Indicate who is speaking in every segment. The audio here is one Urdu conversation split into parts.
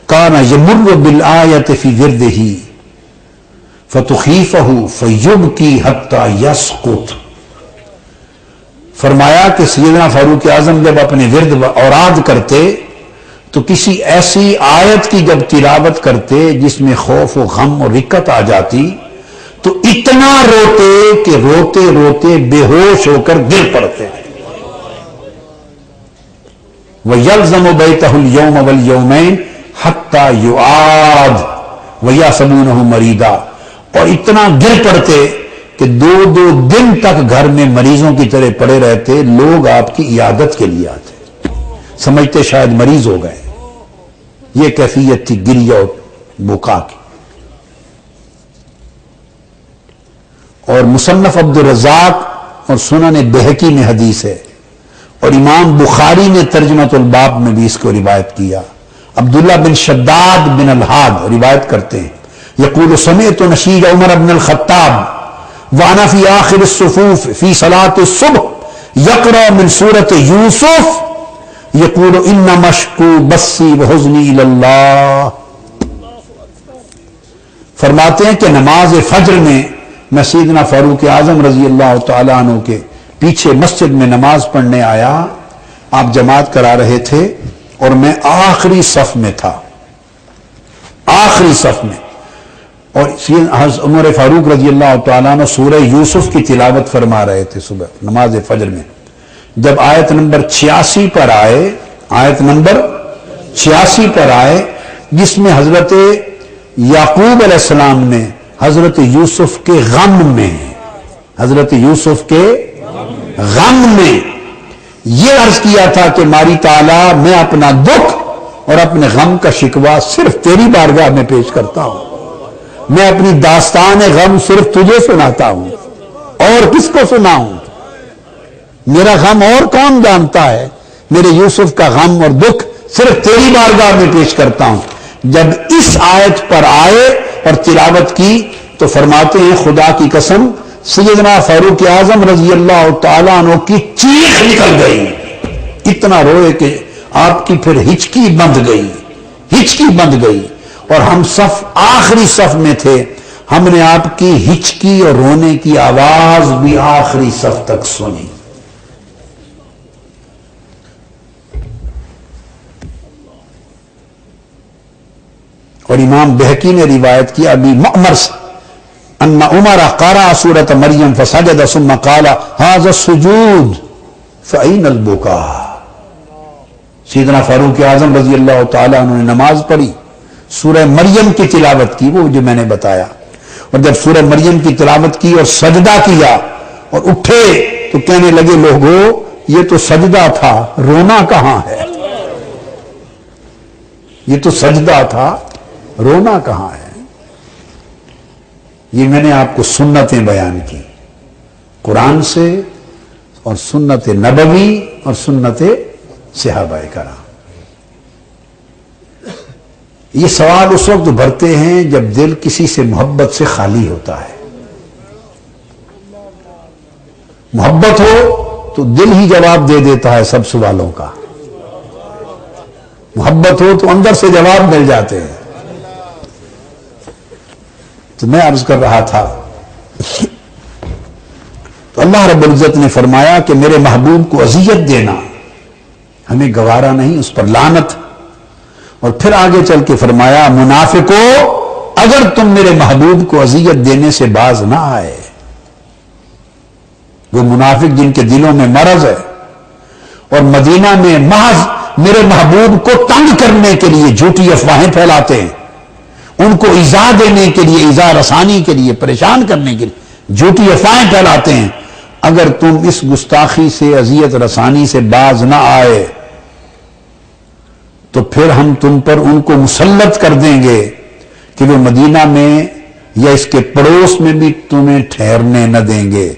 Speaker 1: کان یمر بالآیت فی وردہ فتخیفہ فیبکی حتی یسقط. فرمایا کہ سیدنا فاروق اعظم جب اپنے ورد اوراد کرتے تو کسی ایسی آیت کی جب تلاوت کرتے جس میں خوف و غم اور رکت آ جاتی تو اتنا روتے کہ روتے روتے بے ہوش ہو کر گر پڑتے. وَيَلْزَمُ بَيْتَهُ الْيَوْمَ وَالْيَوْمَيْنِ حَتَّى يُعَادْ وَيَحْسَبُونَهُ مَرِيضًا. اور اتنا گر پڑتے کہ دو دن تک گھر میں مریضوں کی طرح پڑے رہتے. لوگ آپ کی عیادت کے لیے آتے، سمجھتے شاید مریض ہو گئے. یہ کیفیت تھی گریہ اور بکا کی. اور مصنف عبد الرزاق اور سنن بہقی میں حدیث ہے، اور امام بخاری نے ترجمۃ الباب میں بھی اس کو روایت کیا. عبداللہ بن شداد بن الحاد روایت کرتے ہیں، یقول سمعت نشید عمر بن الخطاب وانا فی آخر الصفوف فی صلاة الصبح یقرأ من سورة یوسف یقول ان مشکو بسی وحزنی اللہ. فرماتے ہیں کہ نماز فجر میں سیدنا فاروق اعظم رضی اللہ تعالیٰ عنہ کے پیچھے مسجد میں نماز پڑھنے آیا. آپ جماعت کرا رہے تھے اور میں آخری صف میں تھا، آخری صف میں. اور عمر فاروق رضی اللہ تعالیٰ عنہ سورہ یوسف کی تلاوت فرما رہے تھے صبح نماز فجر میں. جب آیت نمبر 86 پر آئے، آیت نمبر 86 پر آئے جس میں حضرت یعقوب علیہ السلام نے حضرت یوسف کے غم میں، حضرت یوسف کے غم میں یہ عرض کیا تھا کہ ماری تعالیٰ میں اپنا دکھ اور اپنے غم کا شکوہ صرف تیری بارگاہ میں پیش کرتا ہوں. میں اپنی داستان غم صرف تجھے سناتا ہوں، اور کس کو سناؤں؟ میرا غم اور کون جانتا ہے؟ میرے یوسف کا غم اور دکھ صرف تیری بارگاہ میں پیش کرتا ہوں. جب اس آیت پر آئے اور تلاوت کی تو فرماتے ہیں خدا کی قسم سیدنا فاروق اعظم رضی اللہ تعالیٰ عنہ کی چیخ نکل گئی. اتنا روئے کہ آپ کی پھر ہچکی بند گئی، ہچکی بند گئی. اور ہم صف آخری صف میں تھے، ہم نے آپ کی ہچکی اور رونے کی آواز بھی آخری صف تک سنی. اور امام بہقی نے روایت کیا ابی معمر سے ان عمر قرأ سورۃ مریم فسجد ثم قال هذا السجود فأين البكاء. سیدنا فاروق اعظم رضی اللہ تعالیٰ عنہ نے نماز پڑھی، سورہ مریم کی تلاوت کی، وہ جو میں نے بتایا. اور جب سورہ مریم کی تلاوت کی اور سجدہ کیا اور اٹھے تو کہنے لگے لوگو یہ تو سجدہ تھا، رونا کہاں ہے؟ یہ تو سجدہ تھا، رونا کہاں ہے؟ یہ میں نے آپ کو سنتیں بیان کی قرآن سے اور سنت نبوی اور سنت صحابہ کرام. یہ سوال اس وقت بھرتے ہیں جب دل کسی سے محبت سے خالی ہوتا ہے. محبت ہو تو دل ہی جواب دے دیتا ہے سب سوالوں کا. محبت ہو تو اندر سے جواب مل جاتے ہیں. تو میں عرض کر رہا تھا تو اللہ رب العزت نے فرمایا کہ میرے محبوب کو اذیت دینا ہمیں گوارا نہیں، اس پر لعنت. اور پھر آگے چل کے فرمایا منافقو اگر تم میرے محبوب کو اذیت دینے سے باز نہ آئے، وہ منافق جن کے دلوں میں مرض ہے اور مدینہ میں محض میرے محبوب کو تنگ کرنے کے لیے جھوٹی افواہیں پھیلاتے ہیں، ان کو ایذا دینے کے لیے، ایذا رسانی کے لیے، پریشان کرنے کے لیے جھوٹی افواہیں پھیلاتے ہیں. اگر تم اس گستاخی سے، اذیت رسانی سے باز نہ آئے تو پھر ہم تم پر ان کو مسلط کر دیں گے کہ وہ مدینہ میں یا اس کے پڑوس میں بھی تمہیں ٹھہرنے نہ دیں گے.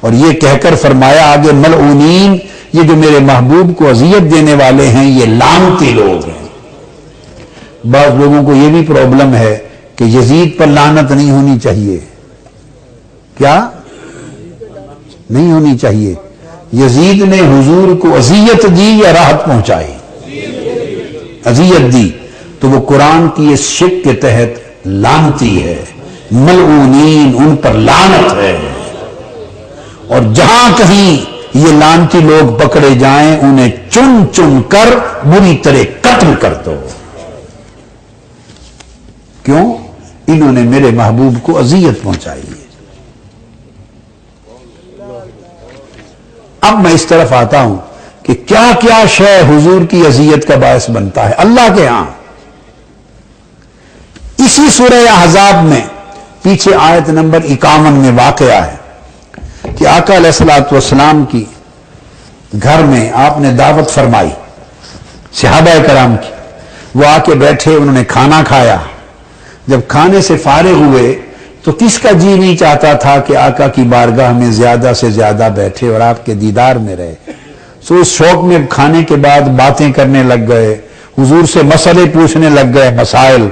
Speaker 1: اور یہ کہہ کر فرمایا آگے ملعونین، یہ جو میرے محبوب کو اذیت دینے والے ہیں یہ لعنتی لوگ ہیں. بعض لوگوں کو یہ بھی پرابلم ہے کہ یزید پر لعنت نہیں ہونی چاہیے. کیا نہیں ہونی چاہیے؟ یزید نے حضور کو اذیت دی یا راحت پہنچائی؟ اذیت دی. تو وہ قرآن کی اس شک کے تحت لعنتی ہے، ملعونین، ان پر لعنت ہے۔ اور جہاں کہیں یہ لعنتی لوگ پکڑے جائیں انہیں چن چن کر بری طرح قتل کر دو۔ کیوں؟ انہوں نے میرے محبوب کو اذیت پہنچائی ہے۔ اب میں اس طرف آتا ہوں کہ کیا کیا شے حضور کی اذیت کا باعث بنتا ہے اللہ کے ہاں۔ اسی سورہ احزاب میں پیچھے آیت نمبر 51 میں واقعہ ہے کہ آقا علیہ الصلوۃ والسلام کی گھر میں آپ نے دعوت فرمائی صحابہ کرام کی، وہ آ کے بیٹھے، انہوں نے کھانا کھایا۔ جب کھانے سے فارغ ہوئے تو کس کا جی نہیں چاہتا تھا کہ آقا کی بارگاہ میں زیادہ سے زیادہ بیٹھے اور آپ کے دیدار میں رہے۔ سو اس شوق میں کھانے کے بعد باتیں کرنے لگ گئے، حضور سے مسئلے پوچھنے لگ گئے، مسائل،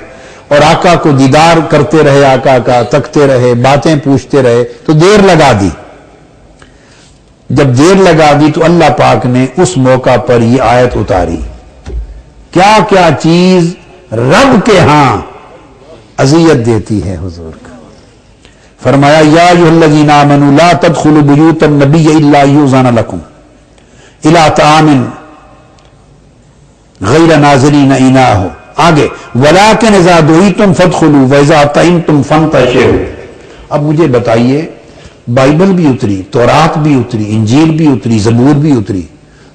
Speaker 1: اور آقا کو دیدار کرتے رہے، آقا کا تکتے رہے، باتیں پوچھتے رہے، تو دیر لگا دی۔ جب دیر لگا دی تو اللہ پاک نے اس موقع پر یہ آیت اتاری، کیا کیا چیز رب کے ہاں اذیت دیتی ہے حضور کا۔ فرمایا یا ایھا الذین آمنوا لا تدخلوا بیوت النبی الا یؤذن لکم الی طعام غیر ناظرین اناہ، آگے ولکن اذا دعیتم فادخلوا واذا طعمتم فانتشروا۔ اب مجھے بتائیے، بائبل بھی اتری، تورات بھی اتری، انجیل بھی اتری، زبور بھی اتری،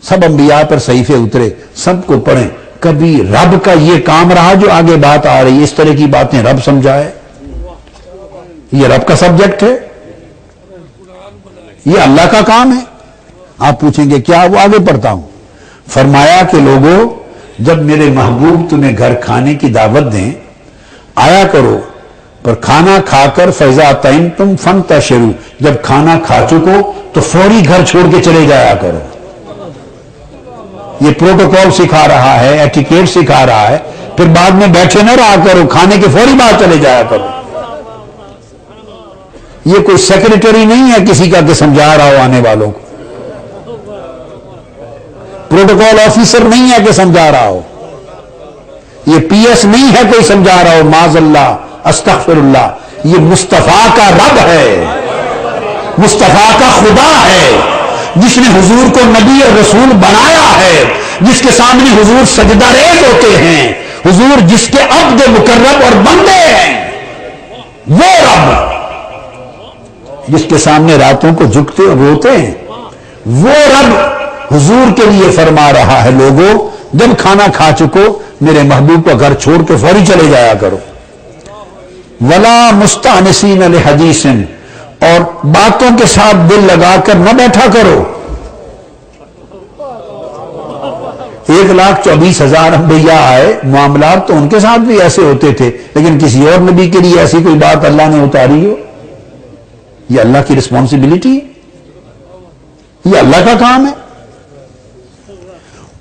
Speaker 1: سب انبیاء پر صحیفے اترے، سب کو پڑھیں، کبھی رب کا یہ کام رہا جو آگے بات آ رہی ہے اس طرح کی باتیں رب سمجھائے؟ یہ رب کا سبجیکٹ ہے، یہ اللہ کا کام ہے۔ آپ پوچھیں گے کیا؟ وہ آگے پڑھتا ہوں۔ فرمایا کہ لوگوں، جب میرے محبوب تمہیں گھر کھانے کی دعوت دیں آیا کرو، پر کھانا کھا کر فیضا طعمتم فانتشروا، جب کھانا کھا چکو تو فوری گھر چھوڑ کے چلے جایا کرو۔ یہ پروٹوکول سکھا رہا ہے، ایٹیکیٹ سکھا رہا ہے، پھر بعد میں بیٹھے نہ رہا کرو، کھانے کے فوری بعد چلے جایا کرو۔ یہ کوئی سیکریٹری نہیں ہے کسی کا کہ سمجھا رہا ہو آنے والوں کو، پروٹوکول آفیسر نہیں ہے کہ سمجھا رہا ہو، یہ پی ایس نہیں ہے کوئی سمجھا رہا ہو، معاذ اللہ استغفر اللہ، یہ مصطفیٰ کا رب ہے، مصطفیٰ کا خدا ہے، جس نے حضور کو نبی اور رسول بنایا ہے، جس کے سامنے حضور سجدہ ریز ہوتے ہیں، حضور جس کے عبد مقرب اور بندے ہیں، وہ رب جس کے سامنے راتوں کو جھکتے اور روتے ہیں، وہ رب حضور کے لیے فرما رہا ہے لوگوں جب کھانا کھا چکو میرے محبوب کا گھر چھوڑ کے فوری چلے جایا کرو۔ ولا مستانسین لحدیث، اور باتوں کے ساتھ دل لگا کر نہ بیٹھا کرو۔ 1,24,000 انبیاء آئے، معاملات تو ان کے ساتھ بھی ایسے ہوتے تھے، لیکن کسی اور نبی کے لیے ایسی کوئی بات اللہ نے اتاری ہو؟ یہ اللہ کی رسپانسبلٹی ہے، یہ اللہ کا کام ہے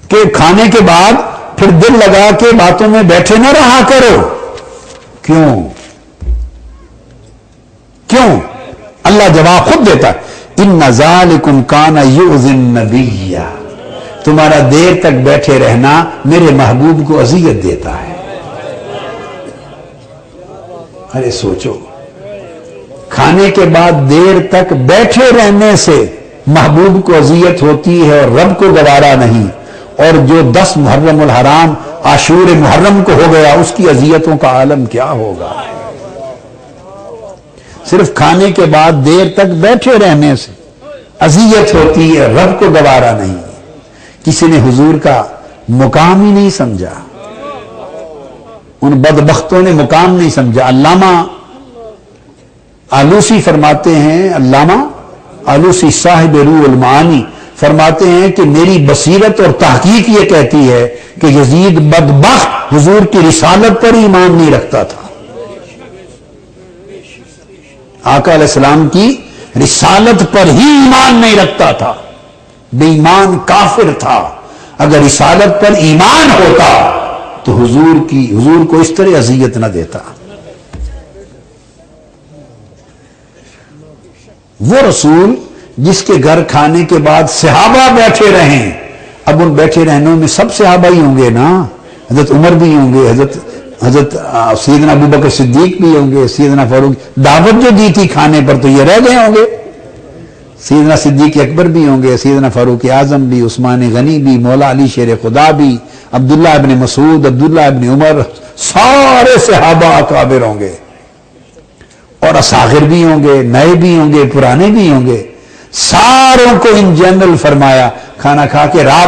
Speaker 1: کہ کھانے کے بعد پھر دل لگا کے باتوں میں بیٹھے نہ رہا کرو۔ کیوں؟ اللہ جواب خود دیتا ہے، ان ذالکم کان یؤذی النبی، تمہارا دیر تک بیٹھے رہنا میرے محبوب کو اذیت دیتا ہے۔ ارے سوچو، کھانے کے بعد دیر تک بیٹھے رہنے سے محبوب کو اذیت ہوتی ہے اور رب کو گوارا نہیں، اور جو 10 محرم الحرام عاشور محرم کو ہو گیا اس کی اذیتوں کا عالم کیا ہوگا؟ صرف کھانے کے بعد دیر تک بیٹھے رہنے سے اذیت ہوتی ہے، رب کو گوارا نہیں۔ کسی نے حضور کا مقام ہی نہیں سمجھا، ان بدبختوں نے مقام نہیں سمجھا۔ علامہ آلوسی فرماتے ہیں، علامہ آلوسی صاحب روح المعانی فرماتے ہیں کہ میری بصیرت اور تحقیق یہ کہتی ہے کہ یزید بدبخت حضور کی رسالت پر ایمان نہیں رکھتا تھا، آقا علیہ السلام کی رسالت پر ہی ایمان نہیں رکھتا تھا، بے ایمان کافر تھا۔ اگر رسالت پر ایمان ہوتا تو حضور کو اس طرح اذیت نہ دیتا۔ وہ رسول جس کے گھر کھانے کے بعد صحابہ بیٹھے رہیں، اب ان بیٹھے رہنوں میں سب صحابہ ہی ہوں گے نا، حضرت عمر بھی ہوں گے، حضرت سیدنا ابوبکر صدیق بھی ہوں گے، سیدنا فاروق، دعوت جو دی تھی کھانے پر تو یہ رہ گئے ہوں گے، سیدنا صدیق اکبر بھی ہوں گے، سیدنا فاروق اعظم بھی، عثمان غنی بھی، مولا علی شیر خدا بھی، عبداللہ ابن مسعود، عبداللہ ابن عمر، سارے صحابہ اکابر ہوں گے، اور اصاغر بھی ہوں گے، نئے بھی ہوں گے، پرانے بھی ہوں گے، ساروں کو ان جنرل فرمایا، کھانا کھا کے رات